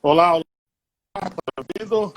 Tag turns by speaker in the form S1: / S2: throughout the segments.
S1: Olá, olá, tá me ouvindo?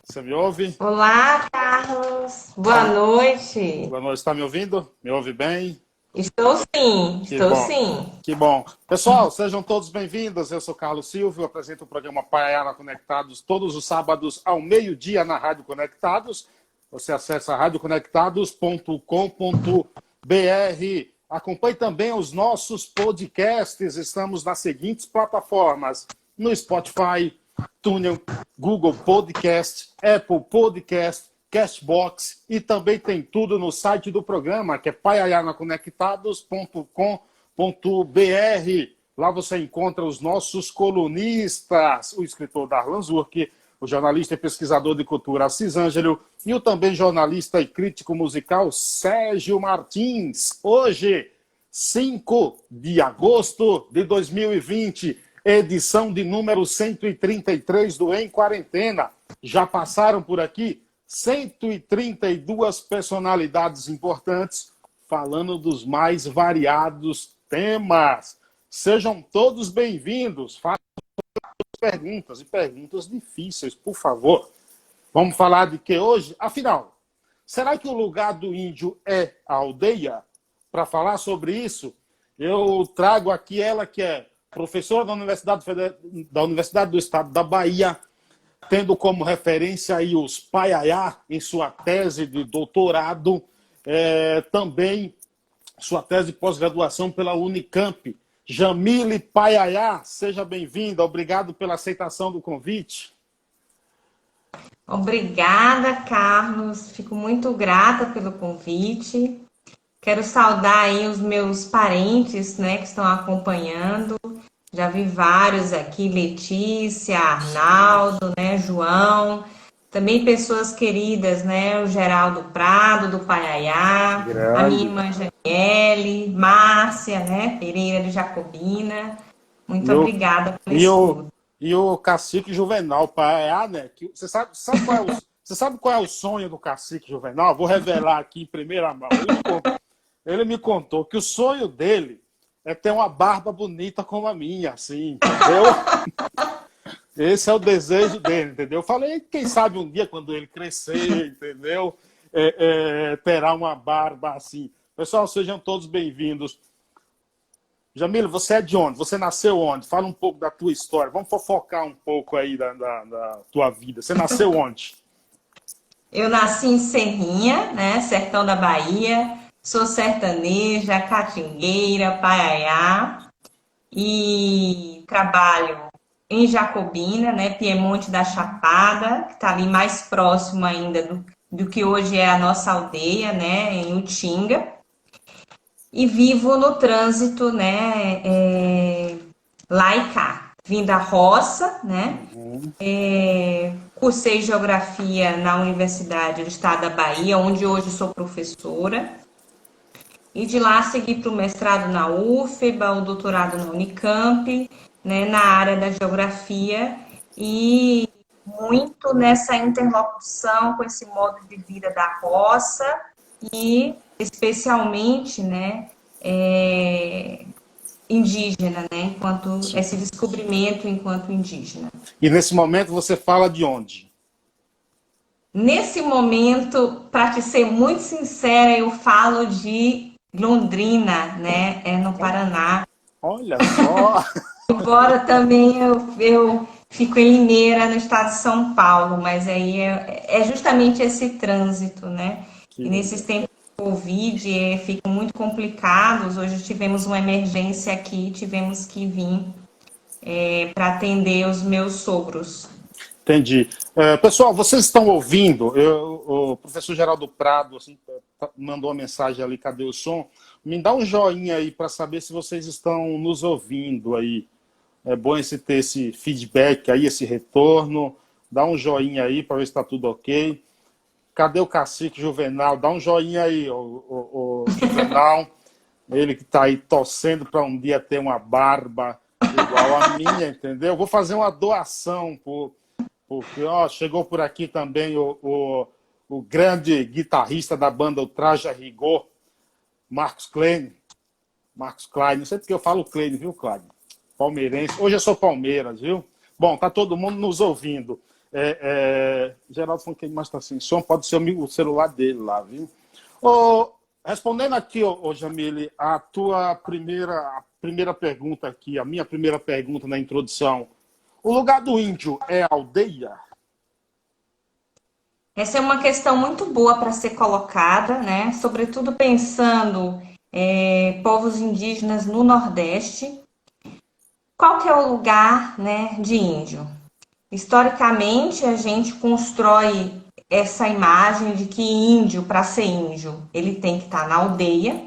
S1: Você me ouve?
S2: Olá, Carlos.
S1: Tá
S2: Boa noite.
S1: Boa noite, está me ouvindo? Me ouve bem?
S2: Estou sim,
S1: Que
S2: estou
S1: bom,
S2: sim.
S1: que bom. Pessoal, sejam todos bem-vindos. Eu sou Carlos Silva, eu apresento o programa Paiana Conectados todos os sábados ao meio-dia na Rádio Conectados. Você acessa radioconectados.com.br. Acompanhe também os nossos podcasts. Estamos nas seguintes plataformas: no Spotify, TuneIn, Google Podcast, Apple Podcast, Castbox, e também tem tudo no site do programa, que é paiayanaconectados.com.br. Lá você encontra os nossos colunistas, o escritor Darlan Zurk, o jornalista e pesquisador de cultura Assis Ângelo e o também jornalista e crítico musical Sérgio Martins. Hoje, 5 de agosto de 2020, edição de número 133 do Em Quarentena. Já passaram por aqui 132 personalidades importantes falando dos mais variados temas. Sejam todos bem-vindos. Façam perguntas e perguntas difíceis, por favor. Vamos falar de que hoje? Afinal, será que o lugar do índio é a aldeia? Para falar sobre isso, eu trago aqui ela que é professora da Universidade do Estado da Bahia, tendo como referência aí os Paiaiá em sua tese de doutorado, também sua tese de pós-graduação pela Unicamp. Jamile Paiaiá, seja bem-vinda, obrigado pela aceitação do convite.
S2: Obrigada, Carlos. Fico muito grata pelo convite. Quero saudar aí os meus parentes, né, que estão acompanhando. Já vi vários aqui, Letícia, Arnaldo, né, João. Também pessoas queridas, né, o Geraldo Prado, do Paiaiá, a minha
S1: Grande.
S2: irmã Janiele, Márcia, né, Pereira de Jacobina. Muito
S1: E o,
S2: obrigada pelo
S1: e o,
S2: estudo.
S1: e o cacique Juvenal, Paiaiá, né? Que, você sabe qual é o sonho do cacique Juvenal? Vou revelar aqui em primeira mão. Ele me contou que o sonho dele é ter uma barba bonita como a minha, assim, entendeu? Esse é o desejo dele, entendeu? Eu falei, quem sabe um dia, quando ele crescer, entendeu? Terá uma barba assim. Pessoal, sejam todos bem-vindos. Jamila, você é de onde? Você nasceu onde? Fala um pouco da tua história. Vamos fofocar um pouco aí da tua vida. Você nasceu onde?
S2: Eu nasci em Serrinha, né, sertão da Bahia. Sou sertaneja, catingueira, paiaiá e trabalho em Jacobina, né, Piemonte da Chapada, que está ali mais próximo ainda do que hoje é a nossa aldeia, né, em Utinga. E vivo no trânsito, né, lá e cá. Vim da roça, né,
S1: Uhum.
S2: cursei geografia na Universidade do Estado da Bahia, onde hoje sou professora. E de lá segui para o mestrado na UFBA, o doutorado na Unicamp, né, na área da geografia, e muito nessa interlocução com esse modo de vida da roça e especialmente, né, indígena, né, enquanto esse descobrimento enquanto indígena.
S1: E nesse momento você fala de onde?
S2: Nesse momento, para te ser muito sincera, eu falo de Londrina, né, no Paraná.
S1: Olha só!
S2: Embora também eu fico em Limeira, no estado de São Paulo, mas aí é justamente esse trânsito, né?
S1: Que
S2: E nesses
S1: legal.
S2: tempos de Covid ficam muito complicados. Hoje tivemos uma emergência aqui, tivemos que vir para atender os meus sogros.
S1: Entendi. Pessoal, vocês estão ouvindo? O professor Geraldo Prado assim, mandou uma mensagem ali, cadê o som? Me dá um joinha aí para saber se vocês estão nos ouvindo aí. É bom ter esse feedback aí, esse retorno. Dá um joinha aí para ver se está tudo ok. Cadê o cacique Juvenal? Dá um joinha aí, o Juvenal. Ele que está aí torcendo para um dia ter uma barba igual a minha, entendeu? Vou fazer uma doação porque chegou por aqui também o grande guitarrista da banda O Traje a Rigor, Marcos Klein. Marcos Klein, não sei porque eu falo Klein, viu, Klein? Palmeirense. Hoje eu sou Palmeiras, viu? Bom, tá todo mundo nos ouvindo. Geraldo falou que ele mais está sem som, pode ser o celular dele lá, viu? Respondendo aqui, Jamile, a tua primeira pergunta aqui, a minha primeira pergunta na introdução. O lugar do índio é aldeia?
S2: Essa é uma questão muito boa para ser colocada, né? Sobretudo pensando povos indígenas no Nordeste. Qual que é o lugar, né, de índio? Historicamente, a gente constrói essa imagem de que índio, para ser índio, ele tem que estar na aldeia.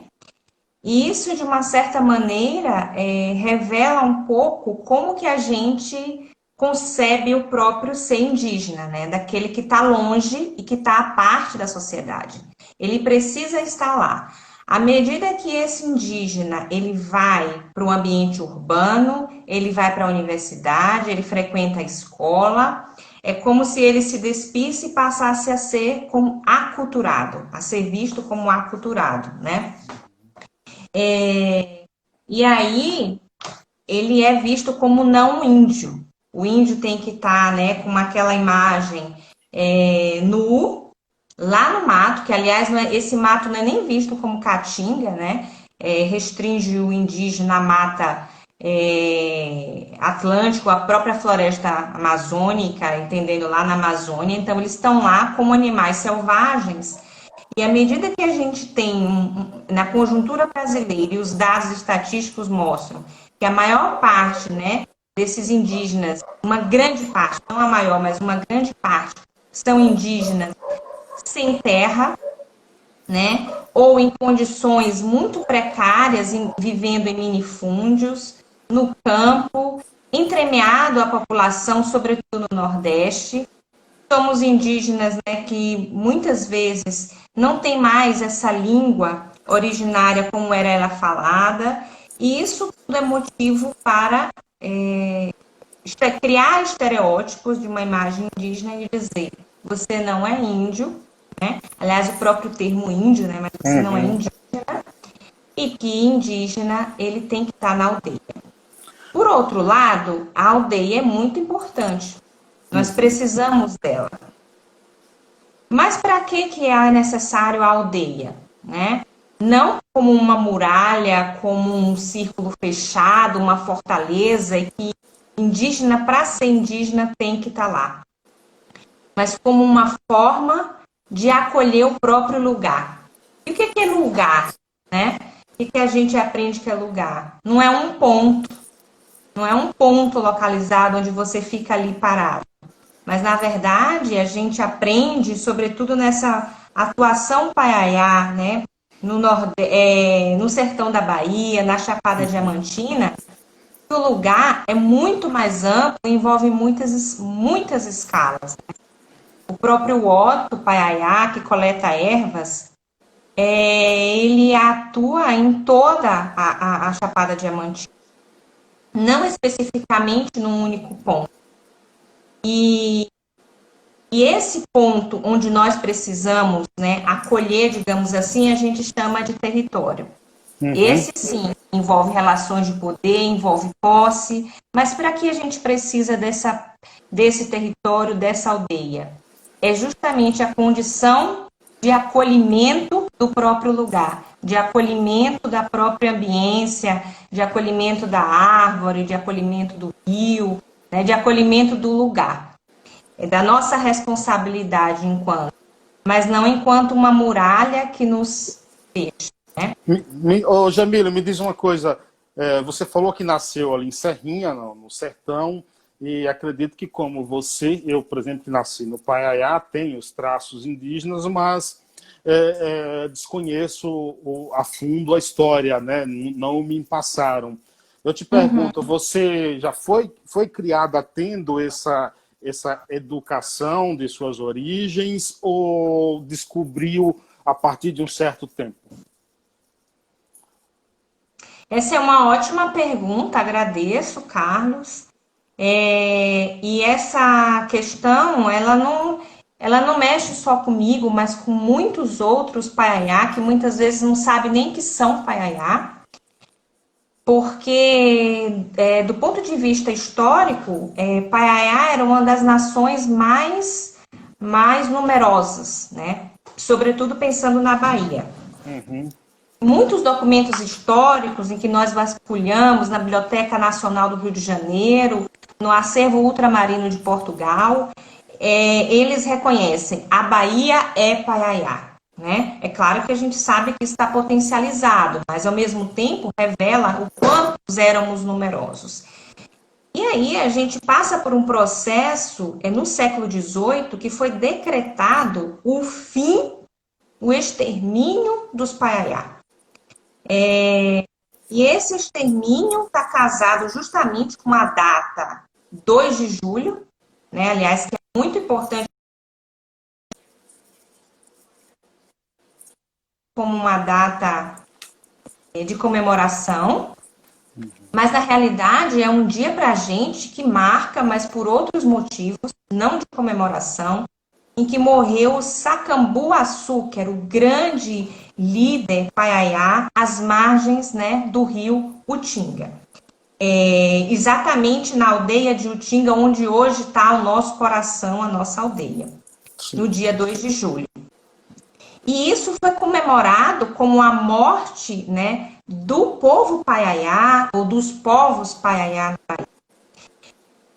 S2: E isso, de uma certa maneira, revela um pouco como que a gente concebe o próprio ser indígena, né? Daquele que está longe e que está à parte da sociedade. Ele precisa estar lá. À medida que esse indígena ele vai para o ambiente urbano, ele vai para a universidade, ele frequenta a escola, é como se ele se despisse e passasse a ser como aculturado, a ser visto como aculturado, né? E aí ele é visto como não índio. O índio tem que estar, né, com aquela imagem nu, lá no mato, que aliás esse mato não é nem visto como caatinga, né? Restringe o indígena à mata atlântico, a própria floresta amazônica, entendendo lá na Amazônia. Então eles estão lá como animais selvagens. E à medida que a gente tem, na conjuntura brasileira, e os dados estatísticos mostram que a maior parte, né, desses indígenas, uma grande parte, não a maior, mas uma grande parte, são indígenas sem terra, né, ou em condições muito precárias, vivendo em minifúndios, no campo, entremeado à população, sobretudo no Nordeste. Somos indígenas, né, que muitas vezes não tem mais essa língua originária como era ela falada, e isso tudo é motivo para criar estereótipos de uma imagem indígena e dizer, você não é índio, né? Aliás, o próprio termo índio, né, mas você não é indígena, e que indígena ele tem que estar na aldeia. Por outro lado, a aldeia é muito importante. Nós precisamos dela. Mas para que é necessário a aldeia, né? Não como uma muralha, como um círculo fechado, uma fortaleza, e que indígena, para ser indígena, tem que estar lá. Mas como uma forma de acolher o próprio lugar. E o que é lugar, né? O que a gente aprende que é lugar? Não é um ponto. Não é um ponto localizado onde você fica ali parado. Mas, na verdade, a gente aprende, sobretudo nessa atuação paiaiá, né? No sertão da Bahia, na Chapada Diamantina, que o lugar é muito mais amplo, envolve muitas escalas. O próprio Otto paiaiá, que coleta ervas, ele atua em toda a Chapada Diamantina, não especificamente num único ponto. E esse ponto onde nós precisamos, né, acolher, digamos assim, a gente chama de território. Esse, sim, envolve relações de poder, envolve posse, mas para que a gente precisa desse território, dessa aldeia? É justamente a condição de acolhimento do próprio lugar, de acolhimento da própria ambiência, de acolhimento da árvore, de acolhimento do rio, né, de acolhimento do lugar. É da nossa responsabilidade mas não enquanto uma muralha que nos fecha, né?
S1: Jamila, me diz uma coisa. Você falou que nasceu ali em Serrinha, no sertão, e acredito que como você, eu, por exemplo, que nasci no Paiaiá, tenho os traços indígenas, mas desconheço a fundo a história, né? Não me passaram. Eu te pergunto, você já foi criada tendo essa educação de suas origens ou descobriu a partir de um certo tempo?
S2: Essa é uma ótima pergunta, agradeço, Carlos. E essa questão, ela não mexe só comigo, mas com muitos outros paiaiá, que muitas vezes não sabem nem que são paiaiá. porque, do ponto de vista histórico, Paiaiá era uma das nações mais numerosas, né? Sobretudo pensando na Bahia.
S1: Uhum.
S2: Muitos documentos históricos em que nós vasculhamos na Biblioteca Nacional do Rio de Janeiro, no acervo ultramarino de Portugal, eles reconhecem a Bahia é Paiaiá. Né? É claro que a gente sabe que está potencializado, mas ao mesmo tempo revela o quantos éramos numerosos. E aí a gente passa por um processo no século XVIII que foi decretado o extermínio dos Paiaiá. E esse extermínio está casado justamente com a data 2 de julho, né? Aliás, que é muito importante como uma data de comemoração, mas na realidade é um dia para a gente que marca, mas por outros motivos, não de comemoração, em que morreu Sacambuaçu, que era o grande líder Paiaiá, às margens, né, do rio Utinga. Exatamente na aldeia de Utinga, onde hoje está o nosso coração, a nossa aldeia, no dia 2 de julho. E isso foi comemorado como a morte, né, do povo Paiaiá, ou dos povos Paiaiá na Bahia.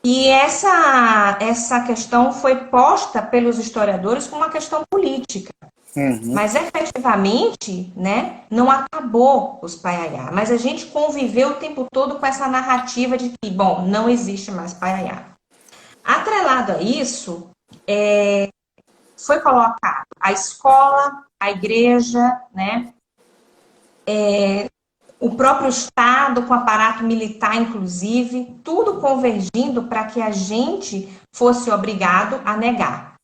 S2: E essa questão foi posta pelos historiadores como uma questão política.
S1: Uhum.
S2: Mas efetivamente, né, não acabou os Paiaiá. Mas a gente conviveu o tempo todo com essa narrativa de que, bom, não existe mais Paiaiá. Atrelado a isso, foi colocado a escola, a igreja, né, o próprio Estado, com aparato militar, inclusive, tudo convergindo para que a gente fosse obrigado a negar.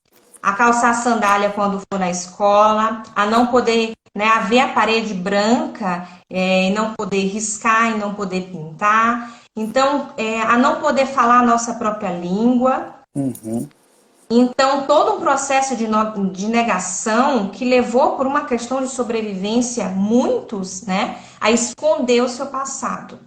S2: A calçar sandália quando for na escola, a não poder, né, a ver a parede branca e não poder riscar e não poder pintar. Então, a não poder falar a nossa própria língua.
S1: Uhum.
S2: Então, todo um processo de negação que levou, por uma questão de sobrevivência, muitos, né, a esconder o seu passado.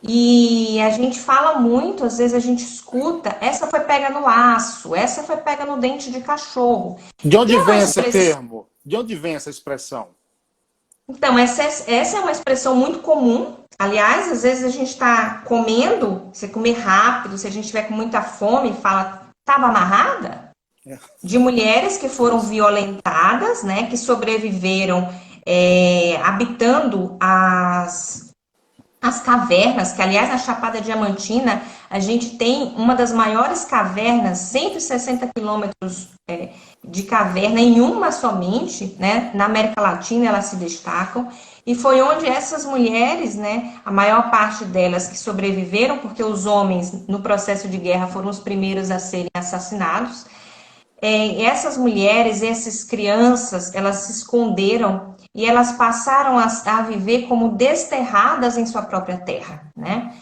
S2: E a gente fala muito, às vezes a gente escuta, essa foi pega no aço, essa foi pega no dente de cachorro.
S1: De onde
S2: E é uma
S1: vem esse
S2: expressão...
S1: termo? De onde vem essa expressão?
S2: Então, essa é uma expressão muito comum. Aliás, às vezes a gente está comendo, você comer rápido, se a gente tiver com muita fome, fala, estava amarrada? De mulheres que foram violentadas, né, que sobreviveram habitando as cavernas, que aliás na Chapada Diamantina a gente tem uma das maiores cavernas, 160 quilômetros de caverna em uma somente, né? Na América Latina elas se destacam, e foi onde essas mulheres, né, a maior parte delas que sobreviveram, porque os homens no processo de guerra foram os primeiros a serem assassinados, essas mulheres, essas crianças, elas se esconderam e elas passaram a viver como desterradas em sua própria terra, né?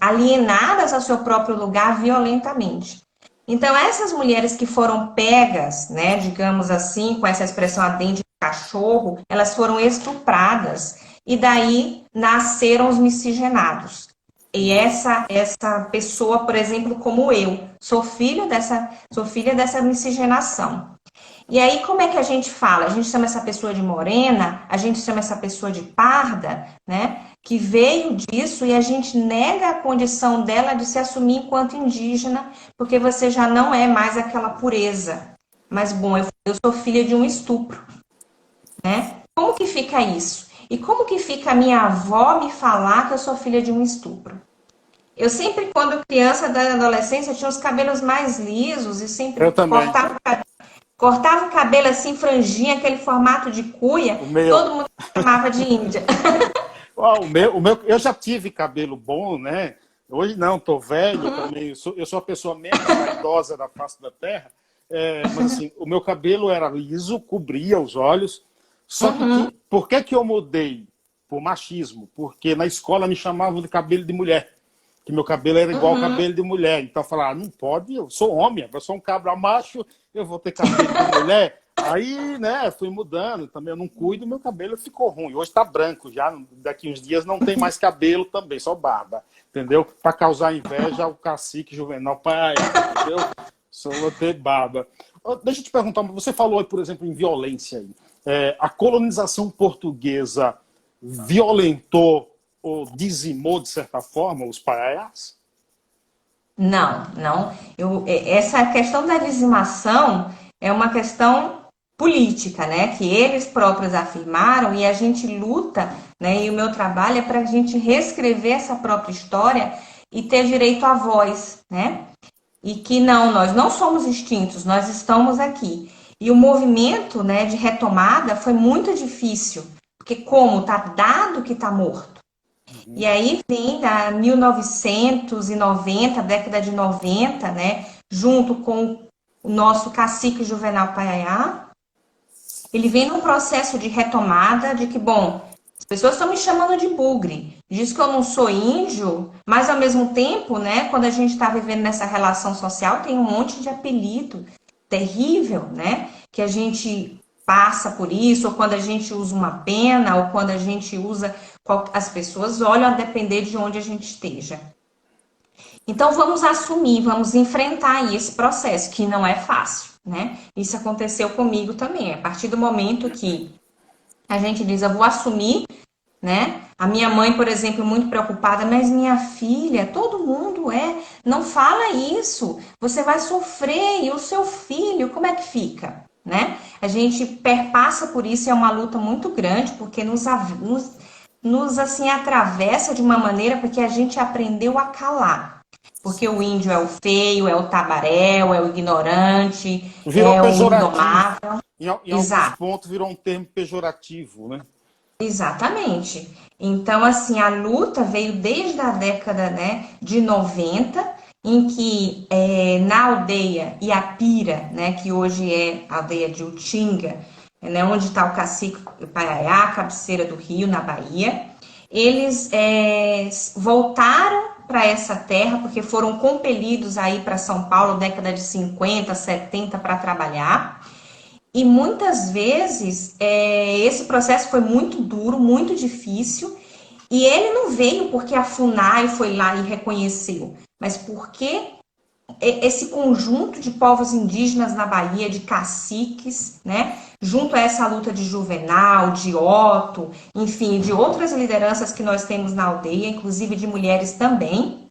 S2: Alienadas ao seu próprio lugar violentamente. Então, essas mulheres que foram pegas, né, digamos assim, com essa expressão a dente de cachorro, elas foram estupradas e daí nasceram os miscigenados. E essa pessoa, por exemplo, como eu, sou filha dessa miscigenação. E aí, como é que a gente fala? A gente chama essa pessoa de morena, a gente chama essa pessoa de parda, né? Que veio disso, e a gente nega a condição dela de se assumir enquanto indígena, porque você já não é mais aquela pureza. Mas, bom, eu sou filha de um estupro, né? Como que fica isso? E como que fica a minha avó me falar que eu sou filha de um estupro? Eu sempre, quando criança, da adolescência, tinha os cabelos mais lisos e sempre
S1: Eu também.
S2: cortava o cabelo assim, franjinha, aquele formato de cuia, todo mundo chamava de índia.
S1: Eu já tive cabelo bom, né? Hoje não, tô velho também. Eu sou a pessoa menos vaidosa da face da Terra. Mas assim, o meu cabelo era liso, cobria os olhos. Só que por que eu mudei? Por machismo. Porque na escola me chamavam de cabelo de mulher. Que meu cabelo era igual ao cabelo de mulher. Então eu falava, não pode, eu sou homem, eu sou um cabra macho, eu vou ter cabelo de mulher. Aí, né, fui mudando, também eu não cuido, meu cabelo ficou ruim. Hoje tá branco já, daqui uns dias não tem mais cabelo também, só barba, entendeu? Para causar inveja ao cacique Juvenal Paiaiá, entendeu? Só vou ter barba. Deixa eu te perguntar, você falou, por exemplo, em violência aí. A colonização portuguesa violentou ou dizimou, de certa forma, os Paiaiás?
S2: Não, não. Essa questão da dizimação é uma questão política, né? Que eles próprios afirmaram e a gente luta, né? E o meu trabalho é para a gente reescrever essa própria história e ter direito à voz, né? E que não, nós não somos extintos, nós estamos aqui. E o movimento, né, de retomada foi muito difícil, porque como tá dado que está morto. E aí vem a 1990, década de 90, né, junto com o nosso cacique Juvenal Paiaiá, ele vem num processo de retomada de que, bom, as pessoas estão me chamando de bugre, diz que eu não sou índio, mas ao mesmo tempo, né, quando a gente está vivendo nessa relação social, tem um monte de apelido terrível, né, que a gente passa por isso, ou quando a gente usa uma pena, ou quando a gente usa, as pessoas olham a depender de onde a gente esteja. Então vamos assumir, vamos enfrentar aí esse processo, que não é fácil, né? Isso aconteceu comigo também. A partir do momento que a gente diz, eu vou assumir, né? A minha mãe, por exemplo, muito preocupada, mas minha filha, todo mundo não fala isso, você vai sofrer, e o seu filho, como é que fica, né? A gente perpassa por isso, é uma luta muito grande, porque nos assim, atravessa de uma maneira, porque a gente aprendeu a calar. Porque o índio é o feio, é o tabaréu, é o ignorante,
S1: Virou
S2: é o
S1: pejorativo.
S2: indomável.
S1: Em alguns
S2: Exato.
S1: pontos virou um termo pejorativo, né?
S2: Exatamente. Então, assim, a luta veio desde a década, né, de 90, em que na aldeia Iapira, né, que hoje é a aldeia de Utinga, né, onde está o cacique Paiaiá, cabeceira do Rio, na Bahia, eles voltaram para essa terra porque foram compelidos aí para São Paulo, década de 50, 70, para trabalhar. E muitas vezes esse processo foi muito duro, muito difícil, e ele não veio porque a FUNAI foi lá e reconheceu, mas porque esse conjunto de povos indígenas na Bahia, de caciques, né, junto a essa luta de Juvenal, de Otto, enfim, de outras lideranças que nós temos na aldeia, inclusive de mulheres também,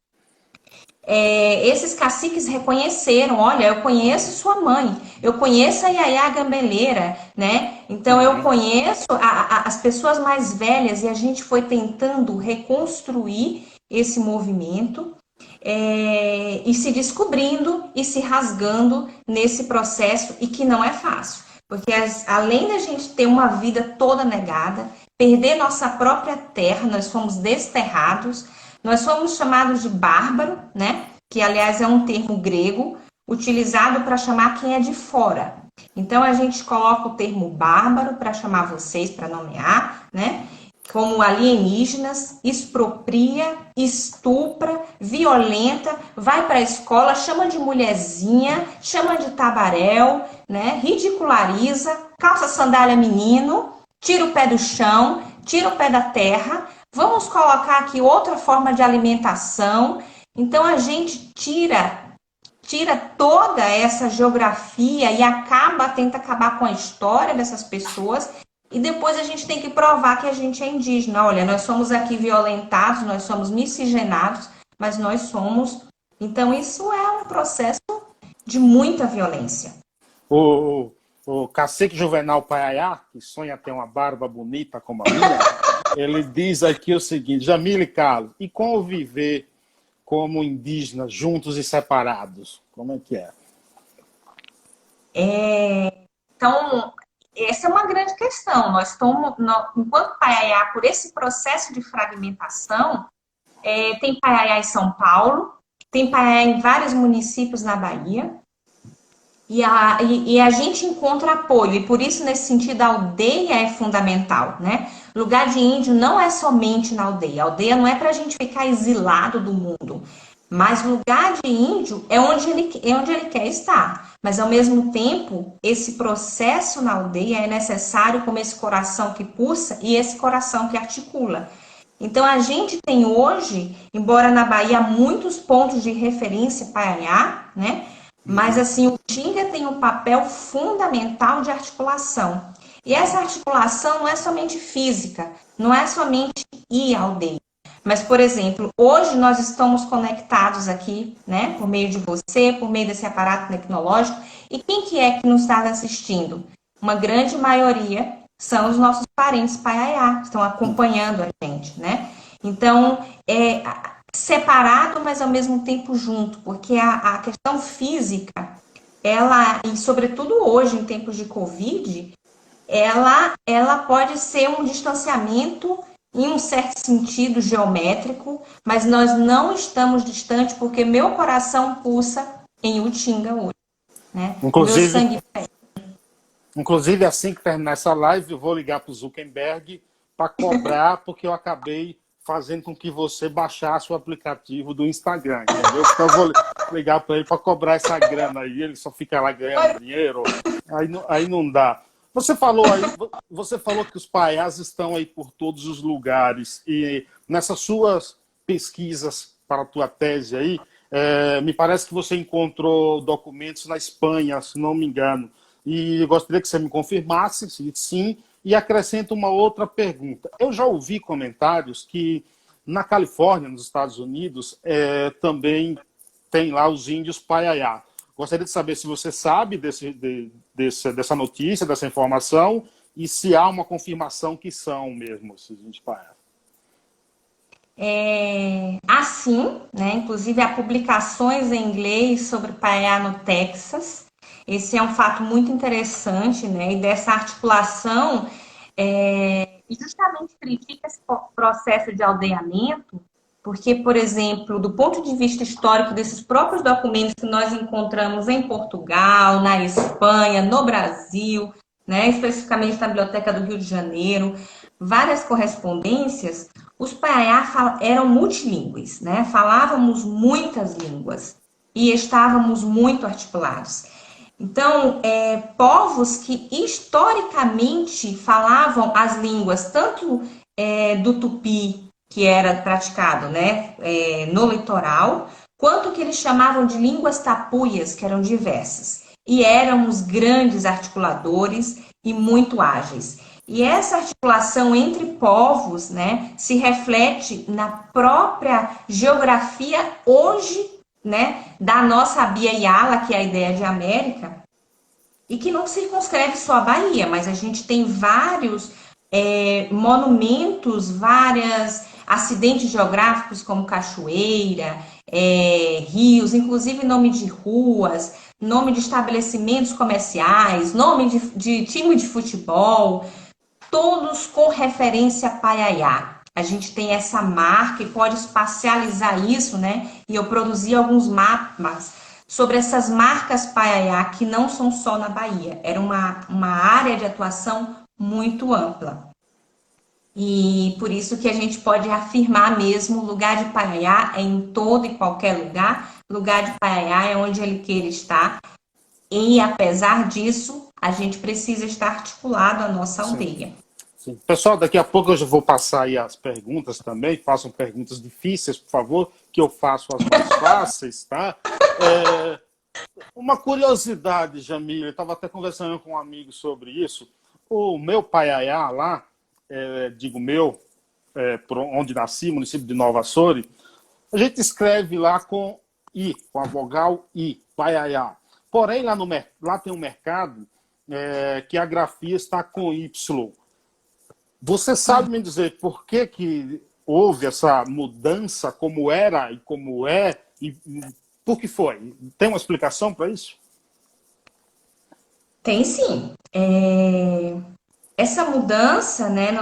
S2: esses caciques reconheceram, olha, eu conheço sua mãe, eu conheço a Yaya Gambeleira, né? Então eu conheço as pessoas mais velhas e a gente foi tentando reconstruir esse movimento e se descobrindo e se rasgando nesse processo e que não é fácil, porque além da gente ter uma vida toda negada, perder nossa própria terra, nós fomos desterrados. Nós somos chamados de bárbaro, né? Que, aliás, é um termo grego utilizado para chamar quem é de fora. Então, a gente coloca o termo bárbaro para chamar vocês, para nomear, né? Como alienígenas, expropria, estupra, violenta, vai para a escola, chama de mulherzinha, chama de tabaréu, né? Ridiculariza, calça sandália menino, tira o pé do chão, tira o pé da terra. Vamos colocar aqui outra forma de alimentação. Então a gente tira toda essa geografia e tenta acabar com a história dessas pessoas e depois a gente tem que provar que a gente é indígena. Olha, nós somos aqui violentados, nós somos miscigenados, mas nós somos. Então isso é um processo de muita violência.
S1: O cacique Juvenal Paiaiá, que sonha ter uma barba bonita como a minha, ele diz aqui o seguinte: Jamile Carlos, e conviver como indígenas, juntos e separados? Como é que é?
S2: Então, essa é uma grande questão. Nós estamos, enquanto Paiaiá, por esse processo de fragmentação, tem Paiaiá em São Paulo, tem Paiaiá em vários municípios na Bahia, e a gente encontra apoio, e por isso, nesse sentido, a aldeia é fundamental, né? Lugar de índio não é somente na aldeia. A aldeia não é para a gente ficar exilado do mundo, Mas lugar de índio é onde ele quer estar. Mas, ao mesmo tempo, esse processo na aldeia é necessário como esse coração que pulsa e esse coração que articula. Então, a gente tem hoje, embora na Bahia muitos pontos de referência Paiaiá, né? Mas, assim, o Tinga tem um papel fundamental de articulação. E essa articulação não é somente física, não é somente ir à aldeia. Mas, por exemplo, hoje nós estamos conectados aqui, né, por meio de você, por meio desse aparato tecnológico. E quem que é que nos está assistindo? Uma grande maioria são os nossos parentes paiaiá, que estão acompanhando a gente, né? Então, é separado, mas ao mesmo tempo junto, porque a questão física, ela, e sobretudo hoje, em tempos de Covid, ela pode ser um distanciamento em um certo sentido geométrico, mas nós não estamos distantes porque meu coração pulsa em Utinga hoje, né? O meu
S1: Inclusive,
S2: sangue.
S1: inclusive, assim que terminar essa live, eu vou ligar para o Zuckerberg para cobrar, porque eu acabei fazendo com que você baixasse o aplicativo do Instagram, entendeu? Então eu vou ligar para ele para cobrar essa grana aí, ele só fica lá ganhando dinheiro, aí não dá. Você falou que os paiás estão aí por todos os lugares, e nessas suas pesquisas para a tua tese aí, me parece que você encontrou documentos na Espanha, se não me engano. E eu gostaria que você me confirmasse, se sim, e acrescento uma outra pergunta. Eu já ouvi comentários que na Califórnia, nos Estados Unidos, também tem lá os índios Paiaiá. Gostaria de saber se você sabe dessa notícia, dessa informação, e se há uma confirmação que são mesmo esses índios Paiaiá.
S2: Assim, né? Inclusive há publicações em inglês sobre Paiaiá no Texas. Esse é um fato muito interessante, né? E dessa articulação, e justamente critica esse processo de aldeamento, porque, por exemplo, do ponto de vista histórico desses próprios documentos que nós encontramos em Portugal, na Espanha, no Brasil, né? Especificamente na Biblioteca do Rio de Janeiro, várias correspondências, os Paiaiá eram multilingües, né? Falávamos muitas línguas e estávamos muito articulados. Então, povos que historicamente falavam as línguas tanto do tupi, que era praticado, né, no litoral, quanto que eles chamavam de línguas tapuias, que eram diversas. E éramos grandes articuladores e muito ágeis. E essa articulação entre povos, né, se reflete na própria geografia hoje, né, da nossa Bia Yala, que é a ideia de América, e que não circunscreve só a Bahia, mas a gente tem vários monumentos, vários acidentes geográficos, como cachoeira, rios, inclusive nome de ruas, nome de estabelecimentos comerciais, nome de time de futebol, todos com referência a Paiaiá. A gente tem essa marca e pode espacializar isso, né? E eu produzi alguns mapas sobre essas marcas Paiaiá que não são só na Bahia. Era uma área de atuação muito ampla. E por isso que a gente pode afirmar mesmo, o lugar de Paiaiá é em todo e qualquer lugar. Lugar de Paiaiá é onde ele queira estar. E apesar disso, a gente precisa estar articulado à nossa aldeia.
S1: Sim. Pessoal, daqui a pouco eu já vou passar aí as perguntas também. Façam perguntas difíceis, por favor, que eu faço as mais fáceis, tá? Uma curiosidade, Jamila, eu estava até conversando com um amigo sobre isso. O meu Paiaiá lá, por onde nasci, município de Nova Açores, a gente escreve lá com I, com a vogal I, Paiaiá. Porém, lá tem um mercado que a grafia está com Y. Você sabe me dizer por que houve essa mudança, como era e como é, e por que foi? Tem uma explicação para isso?
S2: Tem sim. Essa mudança, né, na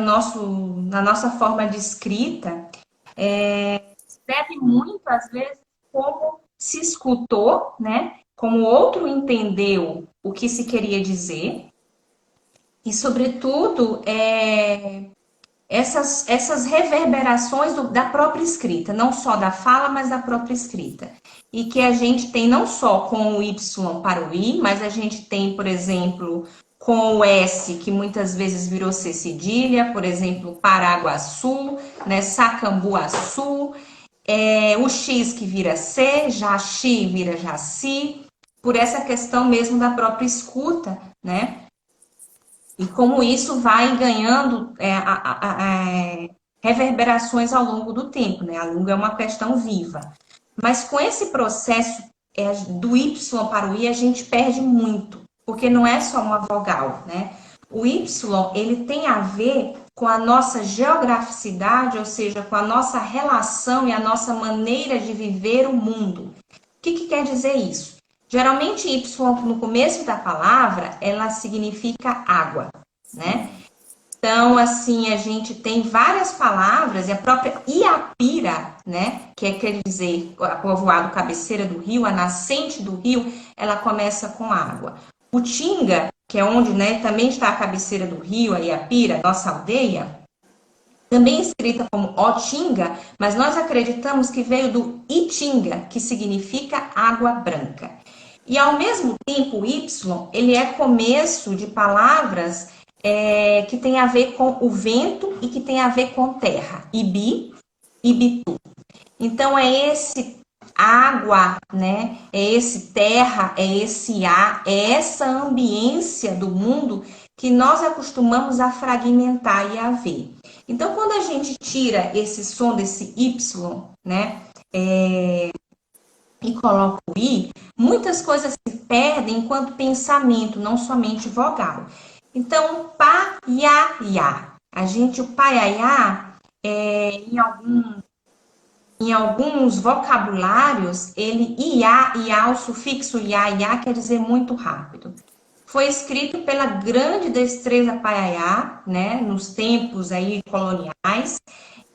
S2: nossa forma de escrita, se deve muito, às vezes, como se escutou, né, como o outro entendeu o que se queria dizer, e, sobretudo, essas reverberações da própria escrita, não só da fala, mas da própria escrita. E que a gente tem não só com o Y para o I, mas a gente tem, por exemplo, com o S, que muitas vezes virou C cedilha, por exemplo, Paraguaçu, né, Sacambuaçu, o X que vira C, Jaxi vira Jaci, por essa questão mesmo da própria escuta, né? E como isso vai ganhando reverberações ao longo do tempo, né? A língua é uma questão viva. Mas com esse processo do Y para o I, a gente perde muito, porque não é só uma vogal, né? O Y, ele tem a ver com a nossa geograficidade, ou seja, com a nossa relação e a nossa maneira de viver o mundo. O que quer dizer isso? Geralmente, Y, no começo da palavra, ela significa água, né? Então, assim, a gente tem várias palavras, e a própria Iapira, né? Que quer dizer, a povoado cabeceira do rio, a nascente do rio, ela começa com água. O Tinga, que é onde, né, também está a cabeceira do rio, a Iapira, nossa aldeia, também escrita como Otinga, mas nós acreditamos que veio do Itinga, que significa água branca. E ao mesmo tempo, o Y, ele é começo de palavras que tem a ver com o vento e que tem a ver com terra. Ibi, Ibitu. Então, é esse água, né? É esse terra, é esse ar, é essa ambiência do mundo que nós acostumamos a fragmentar e a ver. Então, quando a gente tira esse som desse Y, né? E coloca o I, muitas coisas se perdem enquanto pensamento, não somente vogal. Então, pá, ya, ya. O pá, ya, ya, em alguns vocabulários, ele ia, o sufixo ia quer dizer muito rápido. Foi escrito pela grande destreza Paiaiá, né, nos tempos aí coloniais,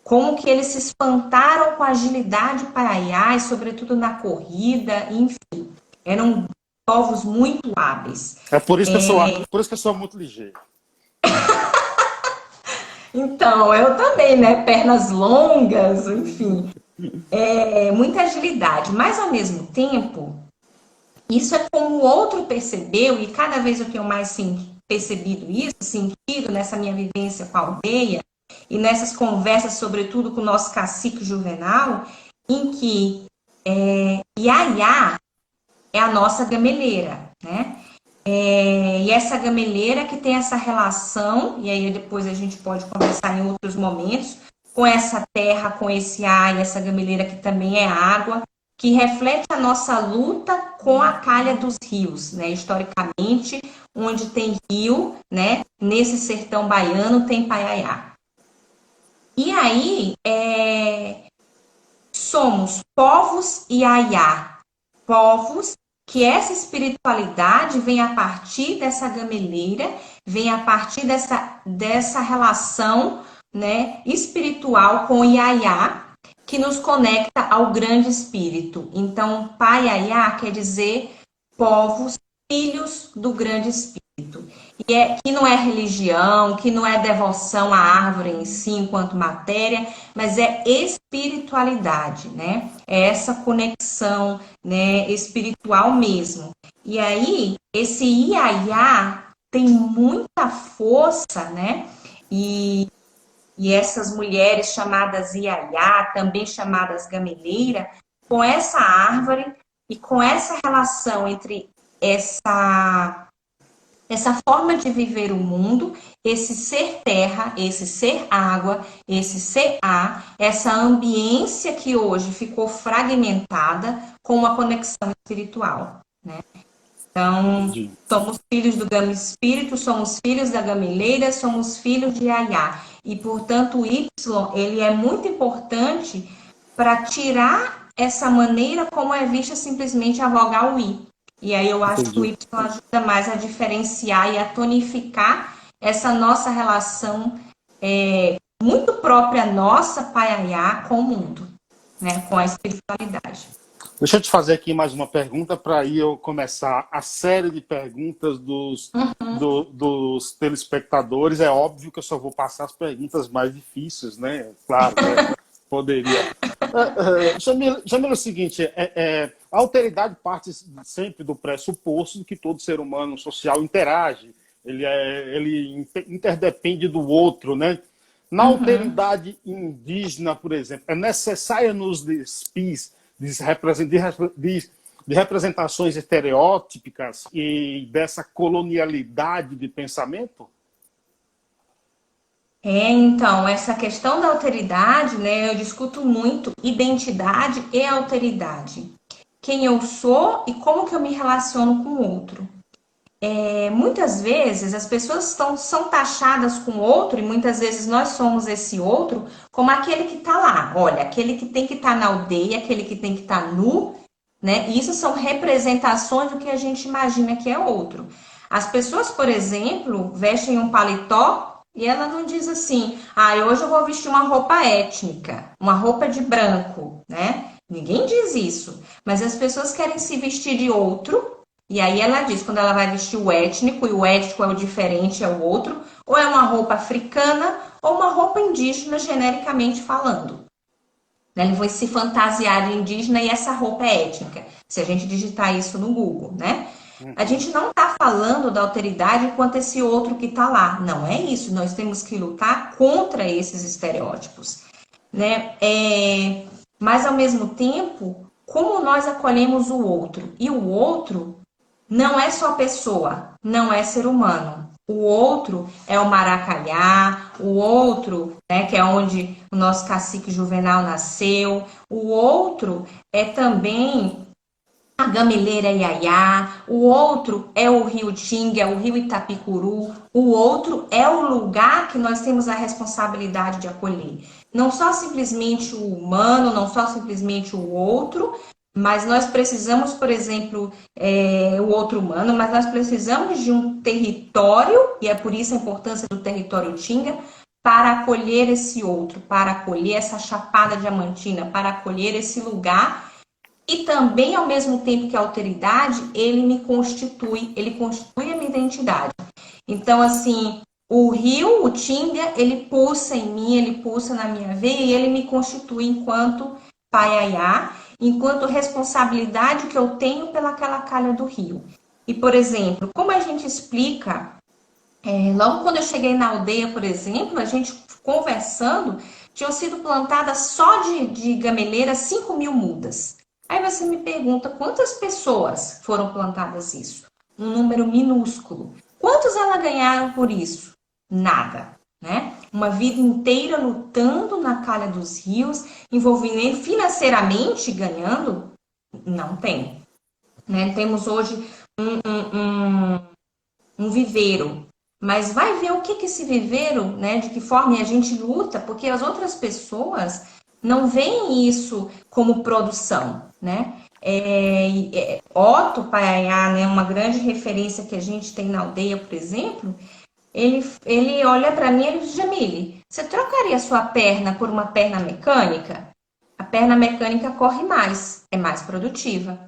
S2: como que eles se espantaram com a agilidade Paiaiá, e sobretudo na corrida, enfim. Eram povos muito hábeis.
S1: É por isso que eu sou muito ligeiro.
S2: Então, eu também, né? Pernas longas, enfim. Muita agilidade. Mas, ao mesmo tempo, isso é como o outro percebeu, e cada vez eu tenho mais percebido isso, sentido nessa minha vivência com a aldeia, e nessas conversas, sobretudo com o nosso cacique Juvenal, em que Iaiá é a nossa gameleira, né? E essa gameleira que tem essa relação, e aí depois a gente pode conversar em outros momentos, com essa terra, com esse ar, e essa gameleira que também é água, que reflete a nossa luta com a calha dos rios, né? Historicamente, onde tem rio, né? Nesse sertão baiano tem Paiaiá. E aí, somos povos Iaiá, povos que essa espiritualidade vem a partir dessa gameleira, vem a partir dessa relação, né, espiritual com Iaiá, que nos conecta ao grande espírito. Então, Paiaiá quer dizer povos, filhos do grande espírito. E que não é religião, que não é devoção à árvore em si enquanto matéria, mas é espiritualidade, né? É essa conexão, né, espiritual mesmo. E aí, esse Iaiá tem muita força, né? E essas mulheres chamadas Iaiá, também chamadas gameleira, com essa árvore e com essa relação entre essa forma de viver o mundo, esse ser terra, esse ser água, esse ser ar, essa ambiência que hoje ficou fragmentada com uma conexão espiritual, né? Então, somos filhos do Gama Espírito, somos filhos da Gameleira, somos filhos de Iaiá. E, portanto, o Y, ele é muito importante para tirar essa maneira como é vista simplesmente a vogal I. E aí eu acho que o Y ajuda mais a diferenciar e a tonificar essa nossa relação muito própria nossa, Paiaiá, com o mundo, né? Com a espiritualidade.
S1: Deixa eu te fazer aqui mais uma pergunta para aí eu começar a série de perguntas dos telespectadores. É óbvio que eu só vou passar as perguntas mais difíceis, né? Claro, né? Poderia. Jamila, é o seguinte, a alteridade parte sempre do pressuposto de que todo ser humano social interage, ele interdepende do outro, né? Na
S2: Uhum.
S1: alteridade indígena, por exemplo, é necessário nos despis de representações estereótipicas e dessa colonialidade de pensamento?
S2: Então, essa questão da alteridade, né, eu discuto muito identidade e alteridade. Quem eu sou e como que eu me relaciono com o outro. Muitas vezes as pessoas são taxadas com o outro, e muitas vezes nós somos esse outro, como aquele que está lá. Olha, aquele que tem que estar na aldeia, aquele que tem que estar nu, né? E isso são representações do que a gente imagina que é outro. As pessoas, por exemplo, vestem um paletó e ela não diz assim, hoje eu vou vestir uma roupa étnica, uma roupa de branco, né? Ninguém diz isso. Mas as pessoas querem se vestir de outro, e aí ela diz, quando ela vai vestir o étnico, e o étnico é o diferente, é o outro, ou é uma roupa africana, ou uma roupa indígena, genericamente falando. Né? Ele vai se fantasiar de indígena e essa roupa é étnica, se a gente digitar isso no Google, né? A
S1: Uhum.
S2: gente não está falando da alteridade enquanto esse outro que está lá. Não é isso. Nós temos que lutar contra esses estereótipos, né? Mas ao mesmo tempo, como nós acolhemos o outro? E o outro não é só pessoa, não é ser humano. O outro é o maracajá, o outro, né, que é onde o nosso cacique Juvenal nasceu. O outro é também a Gameleira Iaiá, o outro é o Rio Tinga, o Rio Itapicuru, o outro é o lugar que nós temos a responsabilidade de acolher. Não só simplesmente o humano, não só simplesmente o outro, mas nós precisamos, por exemplo, o outro humano, mas nós precisamos de um território, e é por isso a importância do território Tinga, para acolher esse outro, para acolher essa Chapada Diamantina, para acolher esse lugar e também, ao mesmo tempo que a alteridade, ele constitui a minha identidade. Então, assim, o rio, o Tinga, ele pulsa em mim, ele pulsa na minha veia e ele me constitui enquanto paiaiá, enquanto responsabilidade que eu tenho pelaquela calha do rio. E, por exemplo, como a gente explica, logo quando eu cheguei na aldeia, por exemplo, a gente conversando, tinham sido plantadas só de gameleira 5.000 mudas. Aí você me pergunta quantas pessoas foram plantadas isso? Um número minúsculo. Quantos elas ganharam por isso? Nada, né? Uma vida inteira lutando na calha dos rios, envolvendo financeiramente ganhando, não tem. Né? Temos hoje um viveiro. Mas vai ver o que esse viveiro, né? De que forma a gente luta, porque as outras pessoas não veem isso como produção, né? Otto Paiaiá, né, uma grande referência que a gente tem na aldeia, por exemplo, ele olha para mim e ele diz, Jamile, você trocaria a sua perna por uma perna mecânica? A perna mecânica corre mais, é mais produtiva.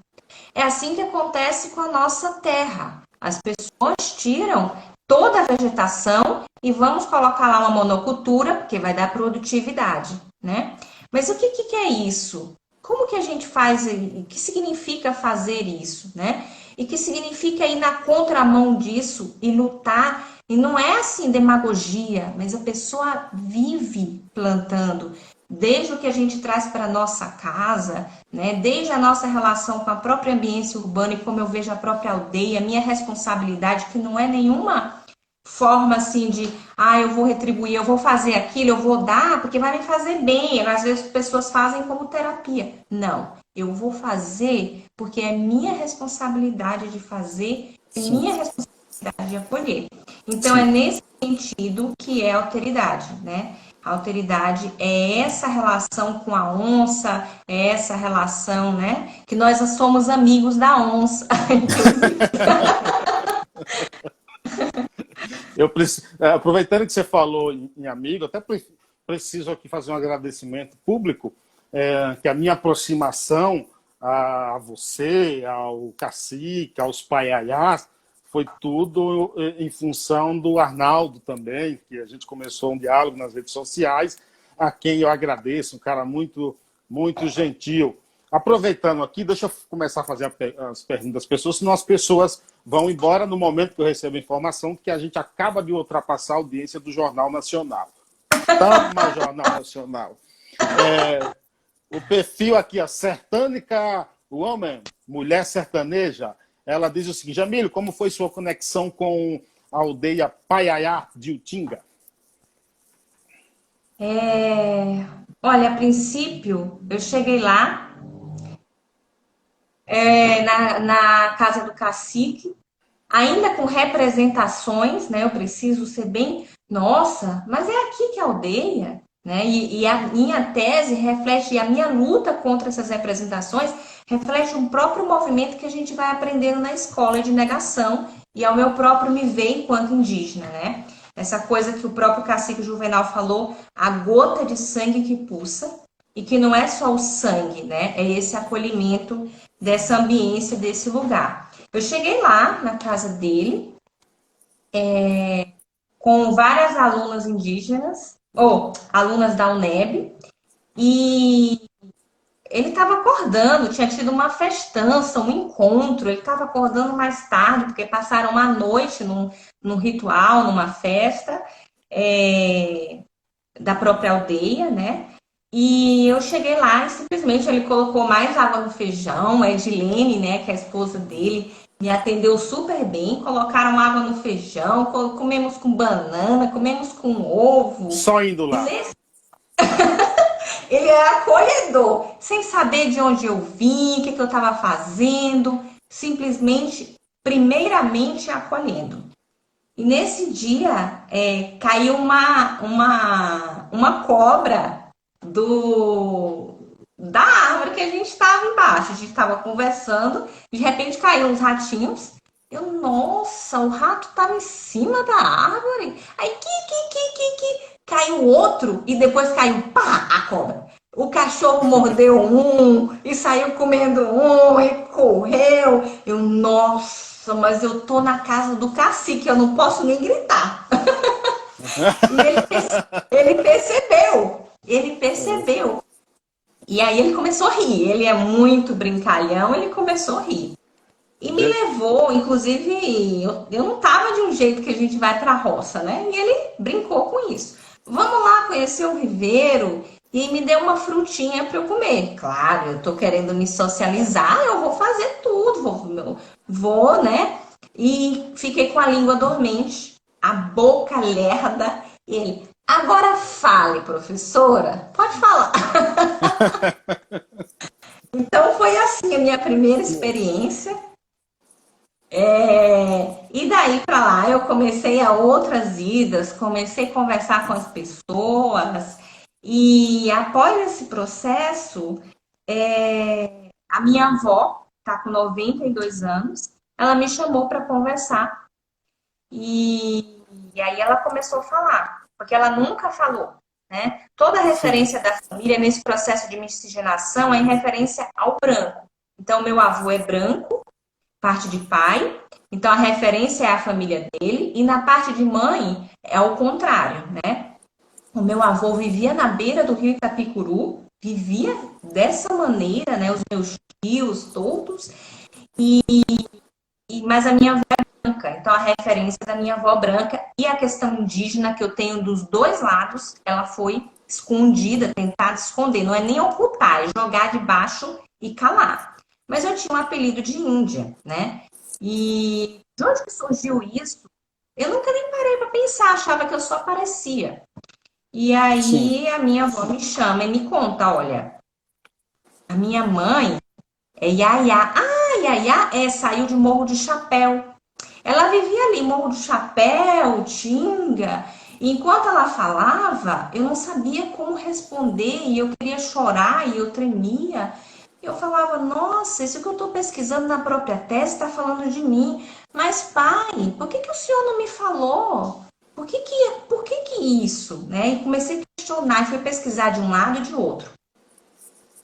S2: É assim que acontece com a nossa terra. As pessoas tiram toda a vegetação e vamos colocar lá uma monocultura, porque vai dar produtividade, né? Mas o que é isso? Como que a gente faz? O que significa fazer isso, né? E que significa ir na contramão disso e lutar? E não é assim demagogia, mas a pessoa vive plantando, desde o que a gente traz para a nossa casa, né? Desde a nossa relação com a própria ambiência urbana e como eu vejo a própria aldeia, minha responsabilidade, que não é nenhuma forma assim de, eu vou retribuir, eu vou fazer aquilo, eu vou dar, porque vai me fazer bem. Às vezes as pessoas fazem como terapia. Não, eu vou fazer porque é minha responsabilidade de fazer e
S1: Sim,
S2: minha responsabilidade de acolher. Então é
S1: sim.
S2: nesse sentido que é a alteridade, né? A alteridade é essa relação com a onça, é essa relação, né? Que nós somos amigos da onça, inclusive.
S1: Aproveitando que você falou em amigo, até preciso aqui fazer um agradecimento público, que a minha aproximação a você, ao cacique, aos paiaiás, foi tudo em função do Arnaldo também, que a gente começou um diálogo nas redes sociais, a quem eu agradeço, um cara muito, muito gentil. Aproveitando aqui, deixa eu começar a fazer as perguntas das pessoas, senão as pessoas vão embora no momento que eu recebo a informação que a gente acaba de ultrapassar a audiência do Jornal Nacional. Tama, Jornal Nacional. O perfil aqui, a Sertânica Woman, mulher sertaneja, ela diz o seguinte: Jamílio, como foi sua conexão com a aldeia Paiaiá de Utinga?
S2: Olha, a princípio, eu cheguei lá, na casa do cacique, ainda com representações, né? Eu preciso ser bem, nossa, mas é aqui que é a aldeia, né? E a minha tese reflete, e a minha luta contra essas representações reflete um próprio movimento que a gente vai aprendendo na escola de negação, e ao meu próprio me ver enquanto indígena, né? Essa coisa que o próprio cacique Juvenal falou, a gota de sangue que pulsa, e que não é só o sangue, né? É esse acolhimento dessa ambiência, desse lugar. Eu cheguei lá na casa dele, com várias alunas indígenas, ou alunas da UNEB, e ele estava acordando, tinha tido uma festança, um encontro, ele estava acordando mais tarde, porque passaram uma noite num ritual, numa festa da própria aldeia, né? E eu cheguei lá e simplesmente ele colocou mais água no feijão, a Edilene, né, que é a esposa dele, me atendeu super bem, colocaram água no feijão, comemos com banana, comemos com ovo.
S1: Só indo
S2: E
S1: lá.
S2: ele é acolhedor, sem saber de onde eu vim, o que eu estava fazendo, simplesmente, primeiramente acolhendo. E nesse dia caiu uma cobra da árvore que a gente estava embaixo. A gente estava conversando, de repente caiu uns ratinhos. Nossa, o rato estava em cima da árvore. Aí, caiu outro e depois caiu, pá, a cobra. O cachorro mordeu um e saiu comendo um e correu. Nossa, mas eu tô na casa do cacique, eu não posso nem gritar. E ele percebeu. E aí ele começou a rir. Ele é muito brincalhão, ele começou a rir. E me levou, inclusive, eu não tava de um jeito que a gente vai pra roça, né? E ele brincou com isso. Vamos lá conhecer o viveiro e me deu uma frutinha para eu comer. Claro, eu tô querendo me socializar, eu vou fazer tudo, vou, né? E fiquei com a língua dormente, a boca lerda, e ele, agora fale, professora, pode falar. Então foi assim a minha primeira experiência. E daí para lá eu comecei a outras idas, comecei a conversar com as pessoas, e após esse processo, a minha avó, está com 92 anos, ela me chamou para conversar. E aí ela começou a falar, porque ela nunca falou, né? Toda referência da família nesse processo de miscigenação é em referência ao branco. Então, meu avô é branco, parte de pai, então a referência é a família dele, e na parte de mãe é o contrário, né? O meu avô vivia na beira do rio Itapicuru, vivia dessa maneira, né? Os meus tios todos, mas a minha avó é branca, então a referência da minha avó branca e a questão indígena que eu tenho dos dois lados, ela foi escondida, tentada esconder, não é nem ocultar, é jogar debaixo e calar. Mas eu tinha um apelido de Índia, né? E de onde que surgiu isso? Eu nunca nem parei para pensar, achava que eu só aparecia. E aí a minha avó me chama e me conta, olha, a minha mãe é Yaya. Ah, Yaya saiu de Morro do Chapéu. Ela vivia ali, Morro do Chapéu, Tinga. E enquanto ela falava, eu não sabia como responder e eu queria chorar e eu tremia. Eu falava, nossa, isso que eu estou pesquisando na própria tese está falando de mim. Mas, pai, por que o senhor não me falou? Por que isso? Né? E comecei a questionar e fui pesquisar de um lado e de outro.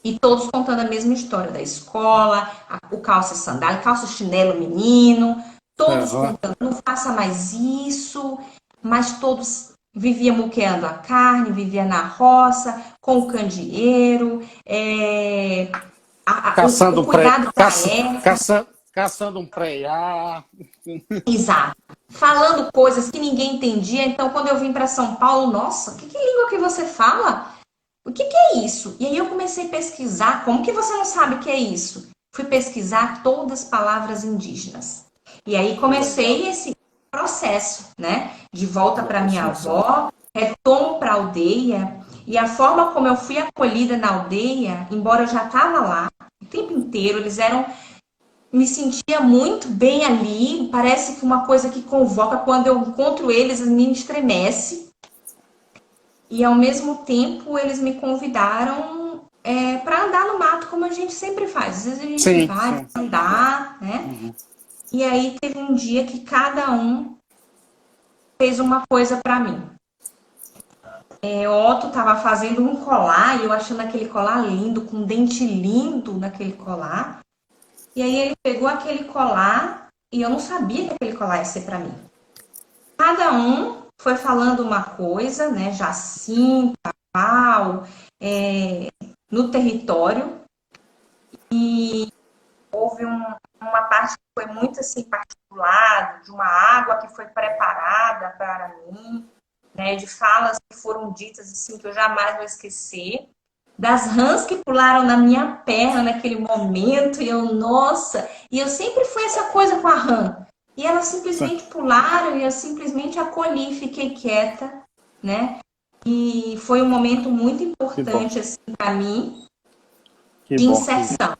S2: E todos contando a mesma história da escola, o calça e sandália, calça e chinelo menino, todos
S1: Aham.
S2: contando, não faça mais isso, mas todos viviam muqueando a carne, viviam na roça, com o candeeiro,
S1: Caçando
S2: o
S1: um pré,
S2: cuidado da erva.
S1: caçando um preá.
S2: Exato. Falando coisas que ninguém entendia. Então, quando eu vim para São Paulo, nossa, que língua que você fala? O que é isso? E aí eu comecei a pesquisar. Como que você não sabe o que é isso? Fui pesquisar todas as palavras indígenas. E aí
S1: Que legal.
S2: comecei esse processo, né? De volta
S1: De
S2: para minha
S1: aproximação.
S2: avó, retorno para a aldeia. E a forma como eu fui acolhida na aldeia, embora eu já estava lá o tempo inteiro, eles eram me sentia muito bem ali. Parece que uma coisa que convoca, quando eu encontro eles, me estremece. E ao mesmo tempo, eles me convidaram para andar no mato, como a gente sempre faz. Às vezes a gente
S1: Sim,
S2: vai
S1: sim.
S2: andar, né?
S1: Uhum.
S2: E aí teve um dia que cada um fez uma coisa para mim. Otto estava fazendo um colar e eu achando aquele colar lindo, com um dente lindo naquele colar. E aí ele pegou aquele colar e eu não sabia que aquele colar ia ser para mim. Cada um foi falando uma coisa, né? Jacinta, Pau, no território. Houve uma parte que foi muito assim particular, de uma água que foi preparada para mim, né? De falas que foram ditas assim que eu jamais vou esquecer. Das rãs que pularam na minha perna naquele momento, e eu, nossa, e eu sempre fui essa coisa com a rã. E elas
S1: Sim.
S2: simplesmente pularam e eu simplesmente acolhi, fiquei quieta, né? E foi um momento muito
S1: Que bom.
S2: importante assim para mim
S1: Que
S2: de
S1: bom que.
S2: inserção,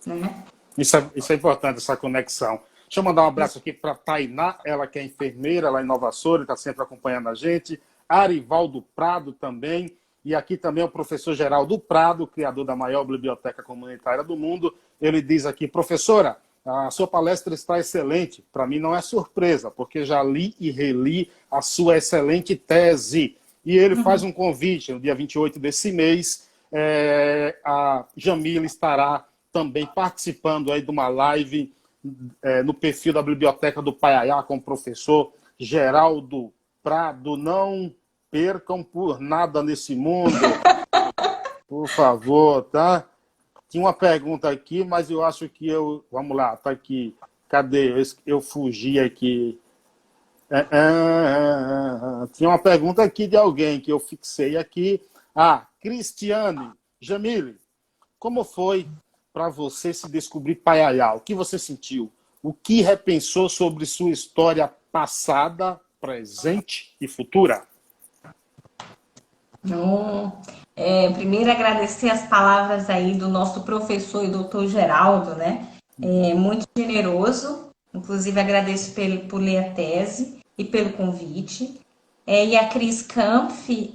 S2: né?
S1: Isso é importante, essa conexão. Deixa eu mandar um abraço aqui para a Tainá, ela que é enfermeira lá em Nova Soura, está sempre acompanhando a gente. Arivaldo Prado também. E aqui também o professor Geraldo Prado, criador da maior biblioteca comunitária do mundo. Ele diz aqui, professora, a sua palestra está excelente. Para mim não é surpresa, porque já li e reli a sua excelente tese. E ele faz um convite, no dia 28 desse mês, a Jamila estará também participando aí de uma live no perfil da Biblioteca do Paiaiá com o professor Geraldo Prado. Não percam por nada nesse mundo, por favor, tá? Tinha uma pergunta aqui, mas eu acho que eu... Vamos lá, tá aqui. Cadê? Eu fugi aqui. Tinha uma pergunta aqui de alguém que eu fixei aqui. Cristiane, Jamile, como foi para você se descobrir Paiaiá? O que você sentiu? O que repensou sobre sua história passada, presente e futura?
S2: Então, primeiro agradecer as palavras aí do nosso professor e doutor Geraldo, né? Muito generoso. Inclusive agradeço por ler a tese e pelo convite. E a Cris Kampf,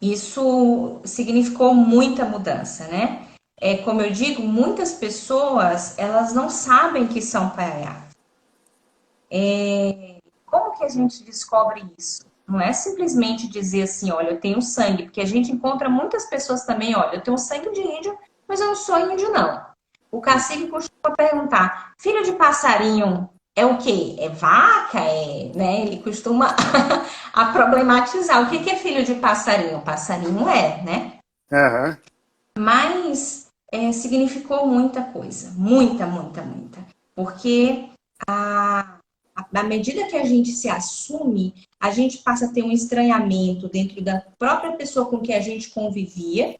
S2: isso significou muita mudança, né? Como eu digo, muitas pessoas, elas não sabem que são paiaiá. Como que a gente descobre isso? Não é simplesmente dizer assim, olha, eu tenho sangue, porque a gente encontra muitas pessoas também, olha, eu tenho sangue de índio, mas eu não sou índio, não. O cacique costuma perguntar, filho de passarinho é o quê? É vaca? Né? Ele costuma a problematizar. O que é filho de passarinho? Passarinho né?
S1: Uhum.
S2: Mas significou muita coisa, muita, muita, muita. Porque à medida que a gente se assume, a gente passa a ter um estranhamento dentro da própria pessoa com que a gente convivia.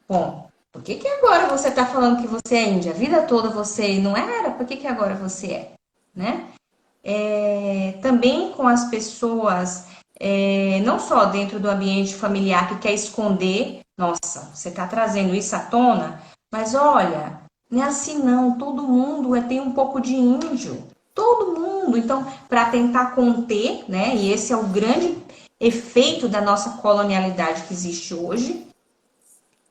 S2: Bom, por que agora você está falando que você é índia? A vida toda você não era? Por que agora você é? Né? Também com as pessoas, não só dentro do ambiente familiar que quer esconder, nossa, você está trazendo isso à tona, mas olha, não é assim não, todo mundo tem um pouco de índio, todo mundo. Então, para tentar conter, né, e esse é o grande efeito da nossa colonialidade que existe hoje,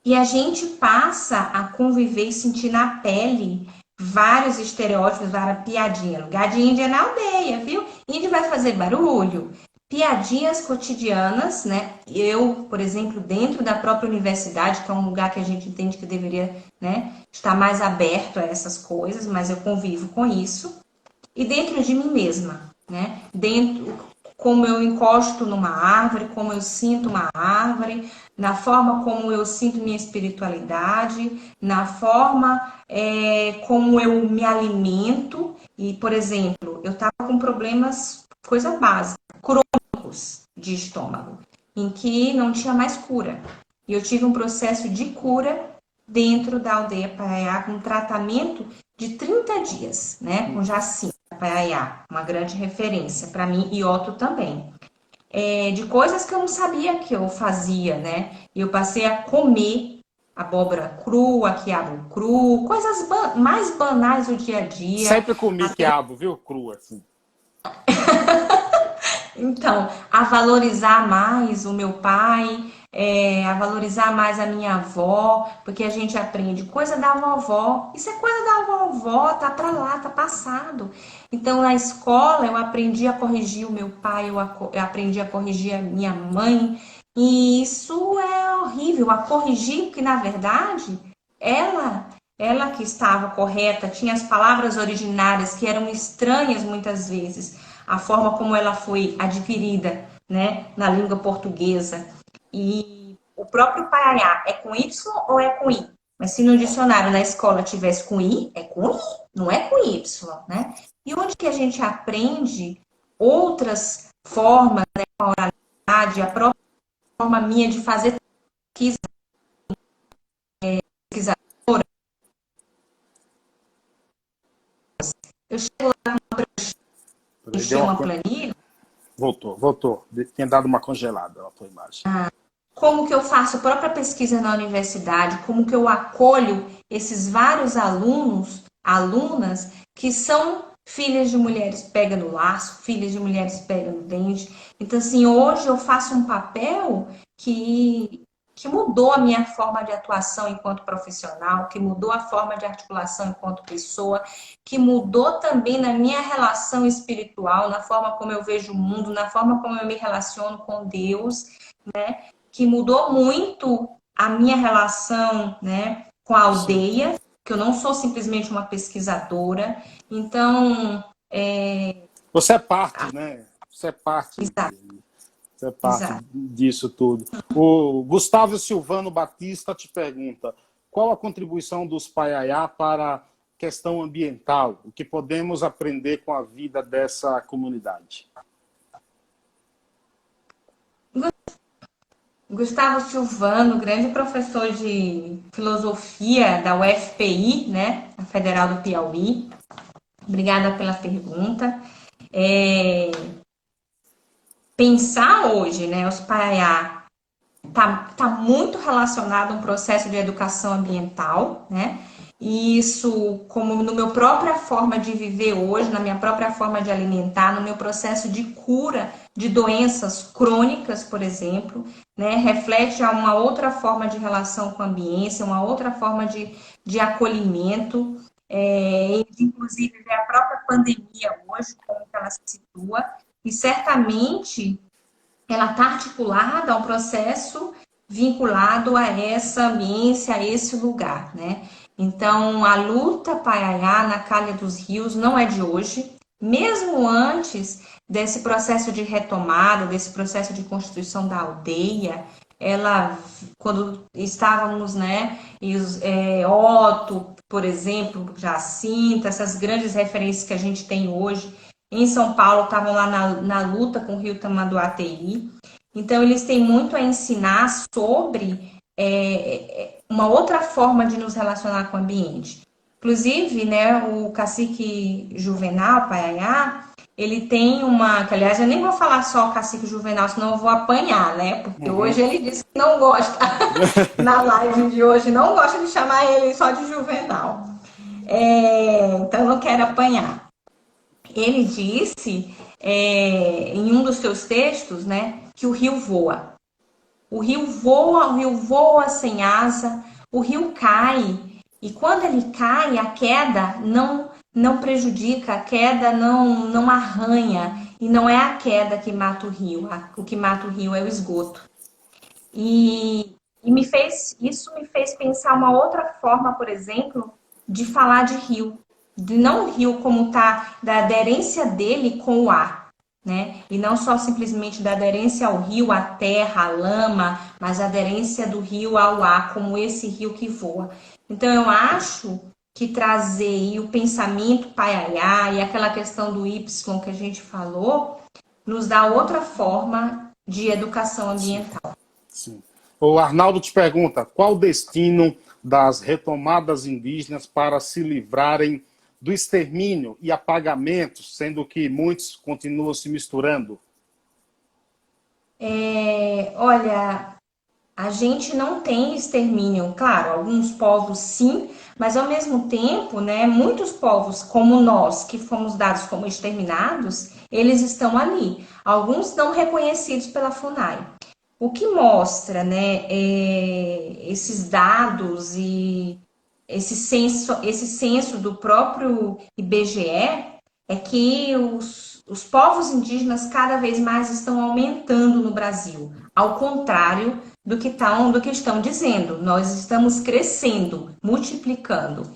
S2: e a gente passa a conviver e sentir na pele vários estereótipos, várias piadinhas. Lugar de índio é na aldeia, viu? Índio vai fazer barulho. piadinhas cotidianas, né? Eu, por exemplo, dentro da própria universidade, que é um lugar que a gente entende que deveria, né, estar mais aberto a essas coisas, mas eu convivo com isso. E dentro de mim mesma, né? Dentro, como eu encosto numa árvore, como eu sinto uma árvore, na forma como eu sinto minha espiritualidade, na forma como eu me alimento. E, por exemplo, eu estava com problemas, coisa básica, crônicos de estômago, em que não tinha mais cura. E eu tive um processo de cura dentro da aldeia Paiaiá, com um tratamento de 30 dias, né? Com Jacinta Paiaiá, uma grande referência para mim e Otto também. De coisas que eu não sabia que eu fazia, né? E eu passei a comer abóbora crua, quiabo cru, coisas mais banais do dia a dia.
S1: Sempre comi quiabo, viu? Cru, assim.
S2: Então, a valorizar mais o meu pai, a valorizar mais a minha avó, porque a gente aprende coisa da vovó. Isso é coisa da vovó, tá pra lá, tá passado. Então, na escola, eu aprendi a corrigir o meu pai, eu aprendi a corrigir a minha mãe, e isso é horrível. A corrigir, porque na verdade, ela que estava correta, tinha as palavras originárias que eram estranhas muitas vezes a forma como ela foi adquirida, né, na língua portuguesa. E o próprio Paiaiá é com Y ou é com I? Mas se no dicionário na escola tivesse com I, é com I, não é com Y, né? E onde que a gente aprende outras formas, né, com a oralidade, a própria forma minha de fazer pesquisa, pesquisadora. Eu chego lá com uma planilha.
S1: Voltou. Tinha dado uma congelada na tua imagem.
S2: Como que eu faço a própria pesquisa na universidade, como que eu acolho esses vários alunos, alunas, que são filhas de mulheres pega no laço, filhas de mulheres pega no dente. Então, assim, hoje eu faço um papel que mudou a minha forma de atuação enquanto profissional, que mudou a forma de articulação enquanto pessoa, que mudou também na minha relação espiritual, na forma como eu vejo o mundo, na forma como eu me relaciono com Deus, né? Que mudou muito a minha relação, né, com a aldeia, que eu não sou simplesmente uma pesquisadora. Então,
S1: Você é parte, né? Você é parte.
S2: Exato.
S1: Você é parte disso tudo. O Gustavo Silvano Batista te pergunta: qual a contribuição dos Paiaiá para a questão ambiental? O que podemos aprender com a vida dessa comunidade?
S2: Gustavo Silvano, grande professor de filosofia da UFPI, né, a Federal do Piauí. Obrigada pela pergunta. Pensar hoje, né, os Paiaiá tá muito relacionado a um processo de educação ambiental, né? E isso, como no meu própria forma de viver hoje, na minha própria forma de alimentar, no meu processo de cura de doenças crônicas, por exemplo, né? Reflete a uma outra forma de relação com a ambiência, uma outra forma de acolhimento, inclusive a própria pandemia hoje, como ela se situa, e certamente ela está articulada a um processo vinculado a essa ambiência, a esse lugar, né? Então, a luta Paiaiá na Calha dos Rios não é de hoje, mesmo antes desse processo de retomada, desse processo de constituição da aldeia, ela, quando estávamos, né, Otto, por exemplo, Jacinta, essas grandes referências que a gente tem hoje, em São Paulo, estavam lá na luta com o Rio Tamanduateí. Então, eles têm muito a ensinar sobre uma outra forma de nos relacionar com o ambiente. Inclusive, né, o cacique Juvenal, Paiaiá, ele tem que aliás, eu nem vou falar só o cacique Juvenal, senão eu vou apanhar, né? Porque hoje ele disse que não gosta, na live de hoje, não gosta de chamar ele só de Juvenal. Então, eu não quero apanhar. Ele disse, em um dos seus textos, né, que o rio voa. O rio voa sem asa, o rio cai. E quando ele cai, a queda não prejudica, a queda não arranha. E não é a queda que mata o rio, o que mata o rio é o esgoto. E isso me fez pensar uma outra forma, por exemplo, de falar de rio. De não o rio como tá, da aderência dele com o ar, né? E não só simplesmente da aderência ao rio, à terra, à lama, mas a aderência do rio ao ar, como esse rio que voa. Então eu acho que trazer aí o pensamento paiaiá e aquela questão do Y que a gente falou, nos dá outra forma de educação ambiental.
S1: Sim. O Arnaldo te pergunta, qual o destino das retomadas indígenas para se livrarem do extermínio e apagamento, sendo que muitos continuam se misturando?
S2: Olha, a gente não tem extermínio, claro, alguns povos sim, mas ao mesmo tempo, né, muitos povos como nós, que fomos dados como exterminados, eles estão ali. Alguns não reconhecidos pela FUNAI. O que mostra, né, esses dados e esse censo do próprio IBGE é que os povos indígenas cada vez mais estão aumentando no Brasil, ao contrário do que estão dizendo. Nós estamos crescendo, multiplicando.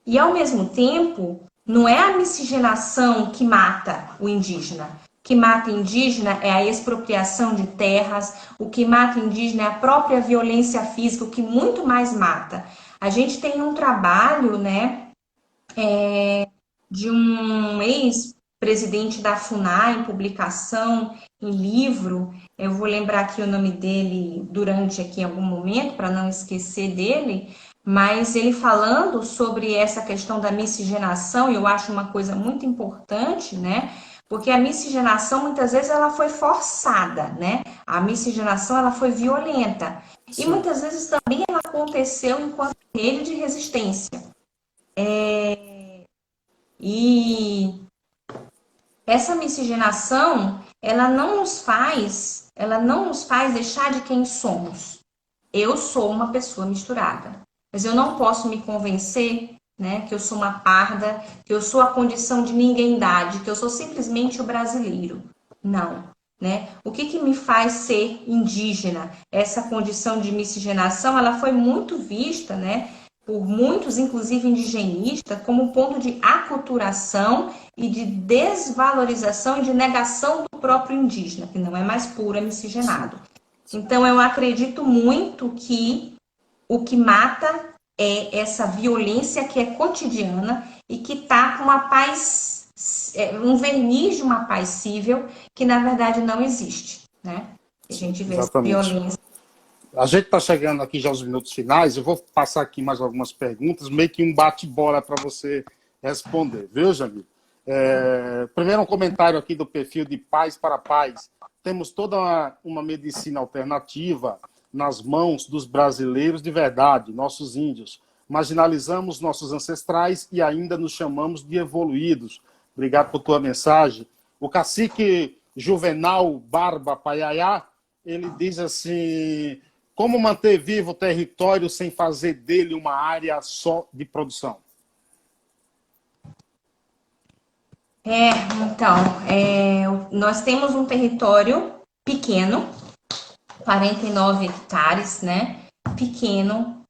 S2: E, ao mesmo tempo, não é a miscigenação que mata o indígena. O que mata o indígena é a expropriação de terras, o que mata o indígena é a própria violência física, o que muito mais mata. A gente tem um trabalho, né, de um ex-presidente da FUNAI, em publicação, em livro, eu vou lembrar aqui o nome dele durante aqui em algum momento, para não esquecer dele, mas ele falando sobre essa questão da miscigenação, eu acho uma coisa muito importante, né? Porque a miscigenação, muitas vezes, ela foi forçada, né? A miscigenação, ela foi violenta. E muitas vezes também ela aconteceu enquanto rede de resistência. E essa miscigenação, ela não nos faz deixar de quem somos. Eu sou uma pessoa misturada, mas eu não posso me convencer, né, que eu sou uma parda, que eu sou a condição de ninguémdade, que eu sou simplesmente o brasileiro. Não, né? O que me faz ser indígena? Essa condição de miscigenação, ela foi muito vista, né, por muitos, inclusive indigenistas, como um ponto de aculturação e de desvalorização e de negação do próprio indígena, que não é mais puro, é miscigenado. Então, eu acredito muito que o que mata é essa violência que é cotidiana e que está com uma paz, um verniz de uma paz cível que, na verdade, não existe, né? A gente vê essa violência.
S1: A gente está chegando aqui já aos minutos finais, eu vou passar aqui mais algumas perguntas, meio que um bate-bola para você responder, viu, Jamil? Primeiro um comentário aqui do perfil de Paz para Paz. Temos toda uma medicina alternativa nas mãos dos brasileiros de verdade, nossos índios. Marginalizamos nossos ancestrais e ainda nos chamamos de evoluídos. Obrigado por tua mensagem. O cacique Juvenal Barba Paiaiá, ele diz assim: como manter vivo o território sem fazer dele uma área só de produção?
S2: Então, nós temos um território pequeno, 49 hectares, né? Pequeno,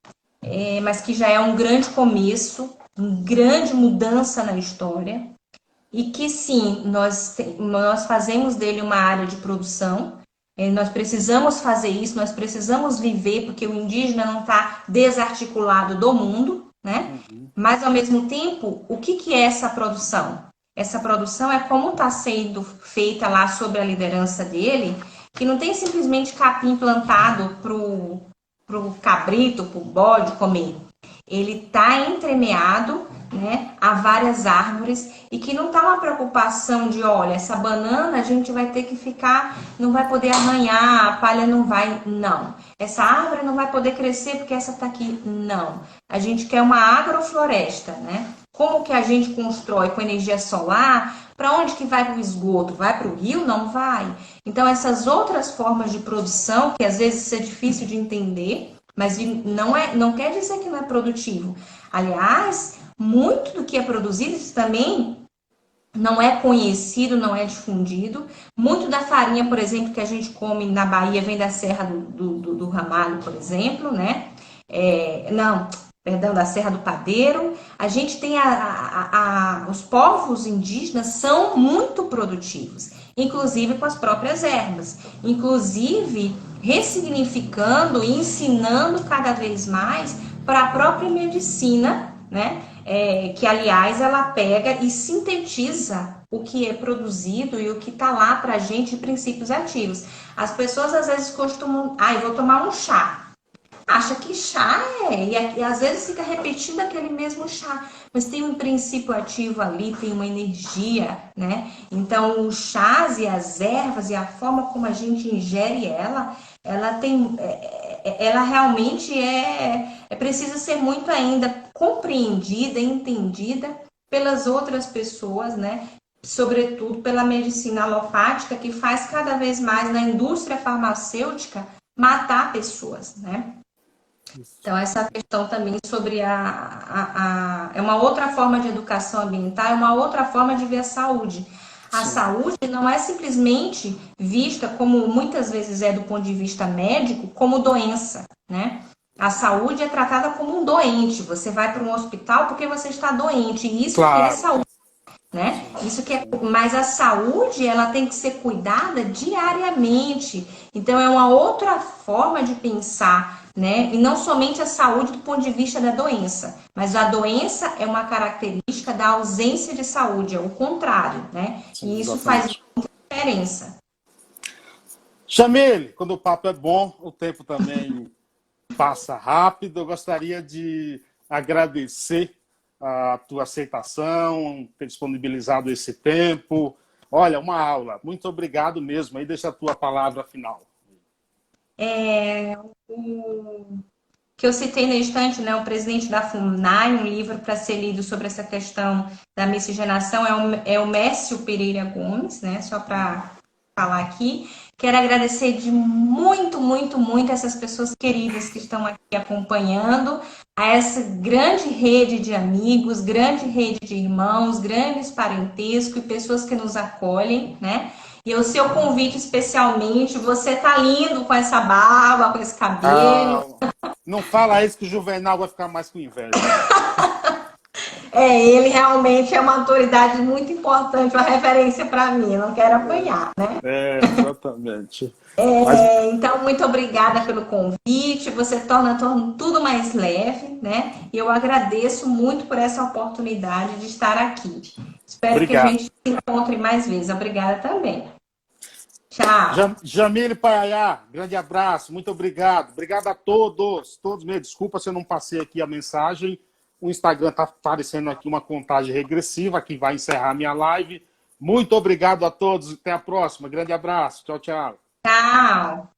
S2: mas que já é um grande começo, uma grande mudança na história. E que sim, nós fazemos dele uma área de produção. Nós precisamos fazer isso, nós precisamos viver, porque o indígena não está desarticulado do mundo, né? Mas, ao mesmo tempo, o que é essa produção? Essa produção é como está sendo feita lá sob a liderança dele, que não tem simplesmente capim plantado para o cabrito, para o bode comer. Ele está entremeado, né, a várias árvores e que não está uma preocupação de, olha, essa banana a gente vai ter que ficar, não vai poder arranhar, a palha não vai, não. Essa árvore não vai poder crescer porque essa está aqui, não. A gente quer uma agrofloresta, né? Como que a gente constrói com energia solar? Para onde que vai o esgoto? Vai para o rio? Não vai. Então, essas outras formas de produção, que às vezes é difícil de entender, mas não quer dizer que não é produtivo. Aliás, muito do que é produzido também não é conhecido, não é difundido. Muito da farinha, por exemplo, que a gente come na Bahia vem da Serra do Ramalho, por exemplo, né? Não, perdão, da Serra do Padeiro. A gente tem os povos indígenas são muito produtivos, inclusive com as próprias ervas, inclusive ressignificando e ensinando cada vez mais para a própria medicina, né? Que, aliás, ela pega e sintetiza o que é produzido e o que está lá para a gente de princípios ativos. As pessoas, às vezes, costumam... eu vou tomar um chá. Acha que chá e às vezes fica repetindo aquele mesmo chá, mas tem um princípio ativo ali, tem uma energia, né? Então, os chás e as ervas e a forma como a gente ingere ela tem, ela realmente precisa ser muito ainda compreendida, entendida pelas outras pessoas, né? Sobretudo pela medicina alopática, que faz cada vez mais na indústria farmacêutica matar pessoas, né? Então, essa questão também sobre é uma outra forma de educação ambiental, é uma outra forma de ver a saúde. A saúde não é simplesmente vista, como muitas vezes é do ponto de vista médico, como doença, né? A saúde é tratada como um doente. Você vai para um hospital porque você está doente, e isso que é saúde. Né? Isso que mas a saúde ela tem que ser cuidada diariamente. Então é uma outra forma de pensar, né? E não somente a saúde do ponto de vista da doença, mas a doença é uma característica da ausência de saúde, é o contrário, né?
S1: Sim,
S2: E isso
S1: exatamente.
S2: faz muita diferença.
S1: Jamile, quando o papo é bom, o tempo também passa rápido. Eu gostaria de agradecer a tua aceitação, ter disponibilizado esse tempo. Olha, uma aula. Muito obrigado mesmo. Aí deixa a tua palavra final.
S2: O que eu citei na estante, né, o presidente da FUNAI, um livro para ser lido sobre essa questão da miscigenação, é o Mércio Pereira Gomes, né, só para falar aqui. Quero agradecer de muito, muito, muito essas pessoas queridas que estão aqui acompanhando, a essa grande rede de amigos, grande rede de irmãos, grandes parentescos e pessoas que nos acolhem, né? E o seu convite especialmente, você tá lindo com essa barba, com esse cabelo.
S1: Não fala isso que o Juvenal vai ficar mais com inveja.
S2: Ele realmente é uma autoridade muito importante, uma referência para mim, não quero apanhar, né?
S1: Exatamente.
S2: Então, muito obrigada pelo convite, você torna tudo mais leve, né? E eu agradeço muito por essa oportunidade de estar aqui. Espero
S1: Obrigado.
S2: que a gente se encontre mais vezes. Obrigada também. Tchau.
S1: Jamile Paiaiá, grande abraço, muito obrigado. Obrigado a todos mesmo. Desculpa se eu não passei aqui a mensagem. O Instagram está aparecendo aqui uma contagem regressiva que vai encerrar a minha live. Muito obrigado a todos. Até a próxima. Grande abraço. Tchau, tchau.
S2: Tchau.